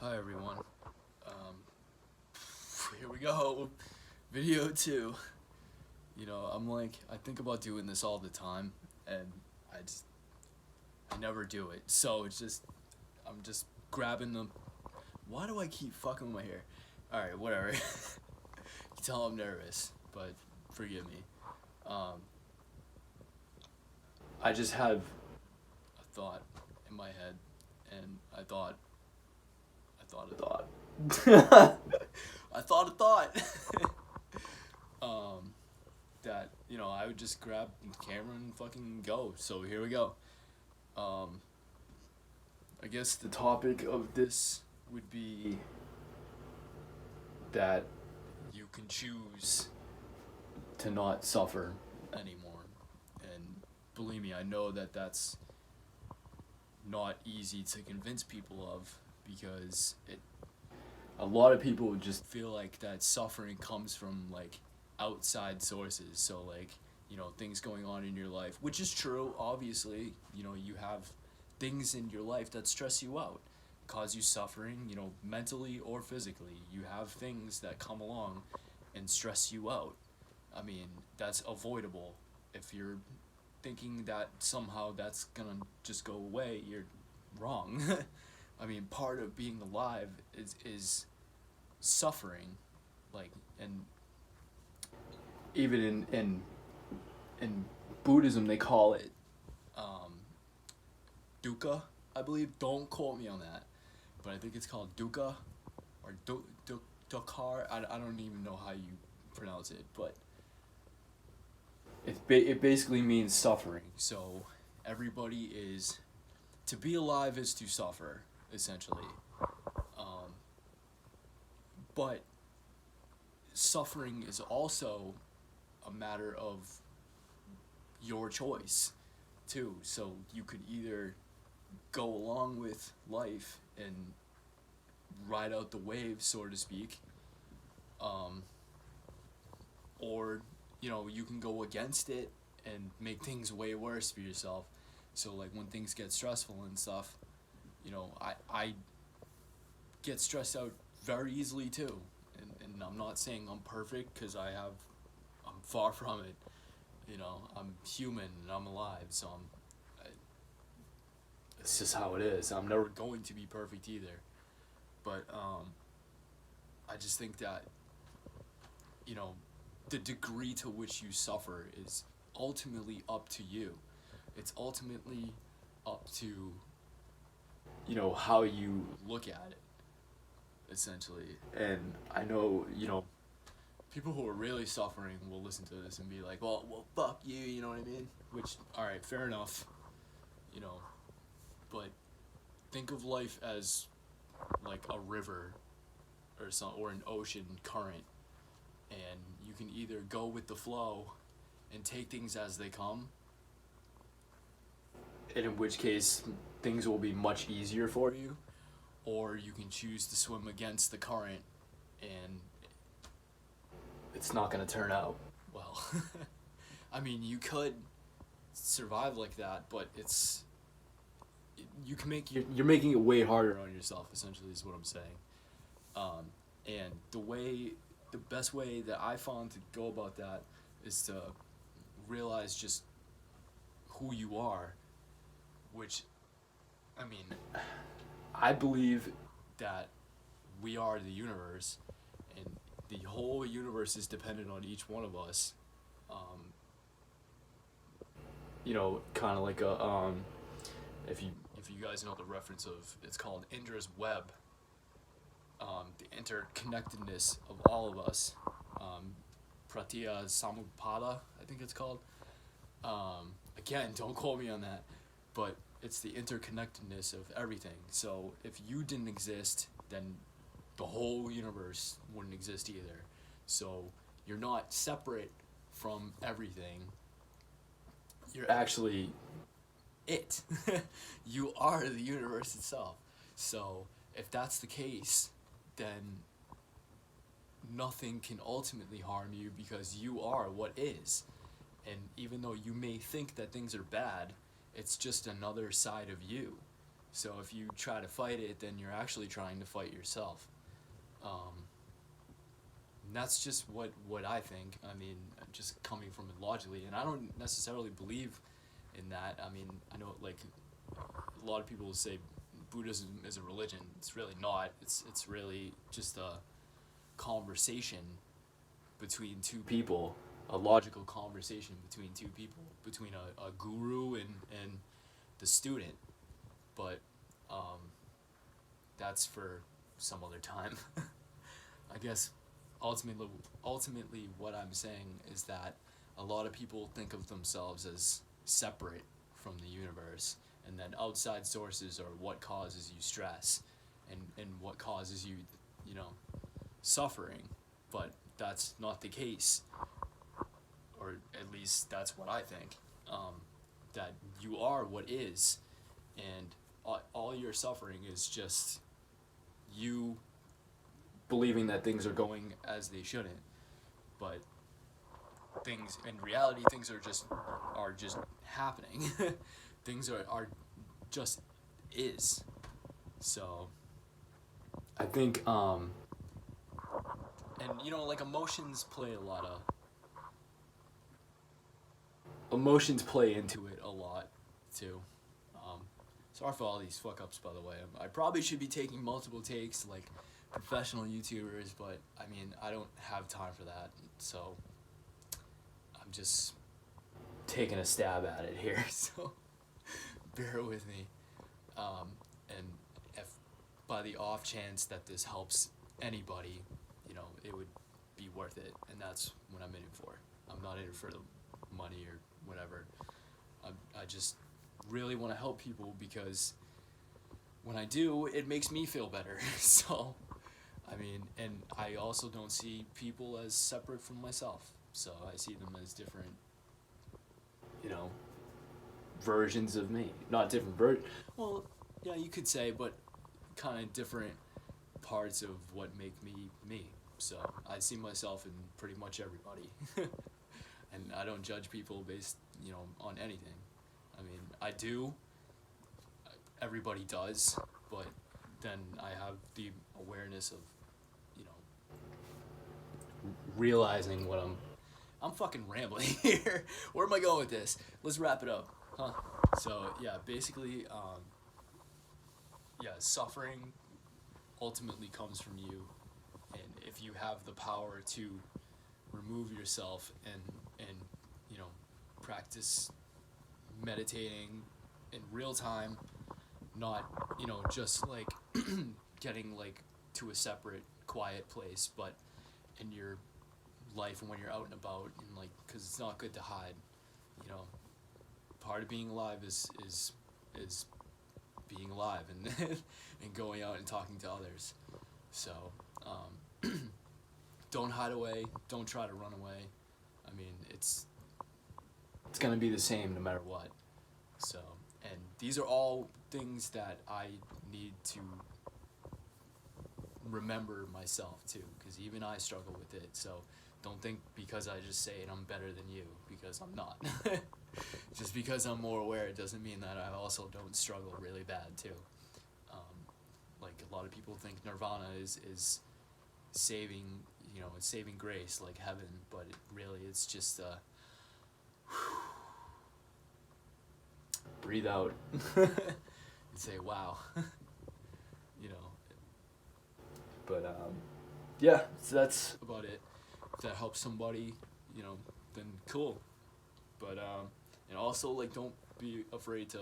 Hi everyone. Um, Here we go. Video 2. I think about doing this all the time, and I just, I never do it. So I'm just grabbing them. Why do I keep fucking with my hair? Alright, whatever. You can tell I'm nervous, but forgive me. Um, I just have a thought in my head, and I thought. I thought a thought. um, that I would just grab the camera and fucking go. So here we go. Um, I guess the topic of this would be that you can choose to not suffer anymore. And believe me, I know that that's not easy to convince people of because a lot of people would just feel like that suffering comes from like outside sources. So like, things going on in your life, which is true, obviously. You have things in your life that stress you out, cause you suffering, mentally or physically. You have things that come along and stress you out. I mean, that's avoidable. If you're thinking that somehow that's gonna just go away, you're wrong. I mean, part of being alive is suffering, like, and even in Buddhism they call it dukkha, I believe. Don't quote me on that, but I think it's called dukkha or dukkar. I don't even know how you pronounce it, but it basically means suffering. So everybody is to be alive is to suffer, essentially. Um, but suffering is also a matter of your choice too. So you could either go along with life and ride out the waves, so to speak, um, or you can go against it and make things way worse for yourself. So like when things get stressful and stuff, I get stressed out very easily too. And I'm not saying I'm perfect because I'm far from it. I'm human and I'm alive, so it's just how it is. I'm never going to be perfect either. But I just think that, you know, the degree to which you suffer is ultimately up to you. It's ultimately up to, how you look at it, essentially. And I know, people who are really suffering will listen to this and be like, well, fuck you, you know what I mean? Which, alright, fair enough, you know, but think of life as like a river or an ocean current, and you can either go with the flow and take things as they come, and in which case things will be much easier for you, or you can choose to swim against the current and it's not going to turn out well. I mean, you could survive like that, but you can you're making it way harder on yourself, essentially, is what I'm saying. And the best way that I found to go about that is to realize just who you are, which, I mean, I believe that we are the universe, and the whole universe is dependent on each one of us. Um, kind of like if you guys know the reference of, it's called Indra's web. The interconnectedness of all of us. Pratya Samupada, I think it's called. Again, don't quote me on that, but it's the interconnectedness of everything. So if you didn't exist, then the whole universe wouldn't exist either. So you're not separate from everything. You're actually it. You are the universe itself. So if that's the case, then nothing can ultimately harm you because you are what is. And even though you may think that things are bad, it's just another side of you. So if you try to fight it, then you're actually trying to fight yourself. And that's just what I think. I mean, just coming from it logically, and I don't necessarily believe in that. I mean, I know like a lot of people say Buddhism is a religion. It's really not. It's really just a conversation between two people, a logical conversation between two people, between a guru and the student. But that's for some other time. I guess ultimately what I'm saying is that a lot of people think of themselves as separate from the universe, and then outside sources are what causes you stress and what causes you, you know, suffering. But that's not the case, or at least that's what I think. That you are what is, and all your suffering is just you believing that things are going as they shouldn't. But things in reality, things are just happening. Things are just is. So I think and you know, like emotions play into it a lot too. Sorry for all these fuck ups, by the way. I probably should be taking multiple takes like professional YouTubers, but I mean, I don't have time for that, so I'm just taking a stab at it here. So bear with me. And if by the off chance that this helps anybody, you know, it would be worth it, and that's what I'm in it for. I'm not in it for the money or whatever. I just really want to help people, because when I do, it makes me feel better. So, I mean, and I also don't see people as separate from myself. So I see them as different, you know, versions of me. Not different well, yeah, you could say, but kind of different parts of what make me me. So I see myself in pretty much everybody. And I don't judge people based, you know, on anything. I mean, I do. Everybody does, but then I have the awareness of, you know, realizing what I'm fucking rambling here. Where am I going with this? Let's wrap it up, huh? So yeah, basically, yeah, suffering ultimately comes from you, and if you have the power to remove yourself and you know, practice meditating in real time, not, you know, just like getting like to a separate quiet place, but in your life and when you're out and about, and like, because it's not good to hide, you know. Part of being alive is being alive and and going out and talking to others. So don't hide away, don't try to run away. I mean, it's gonna be the same no matter what. So, and these are all things that I need to remember myself too, because even I struggle with it. So don't think because I just say it I'm better than you, because I'm not. Just because I'm more aware, it doesn't mean that I also don't struggle really bad too. Like a lot of people think nirvana is saving, you know, it's saving grace, like heaven, but really it's just breathe out and say wow. You know. But yeah, so that's about it. If that helps somebody, you know, then cool. But and also, like, don't be afraid to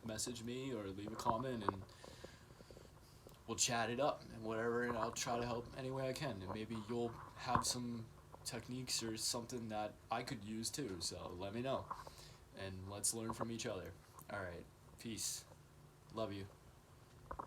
message me or leave a comment, and we'll chat it up and whatever, and I'll try to help any way I can, and maybe you'll have some techniques or something that I could use too, so let me know, and let's learn from each other. Alright, peace. Love you.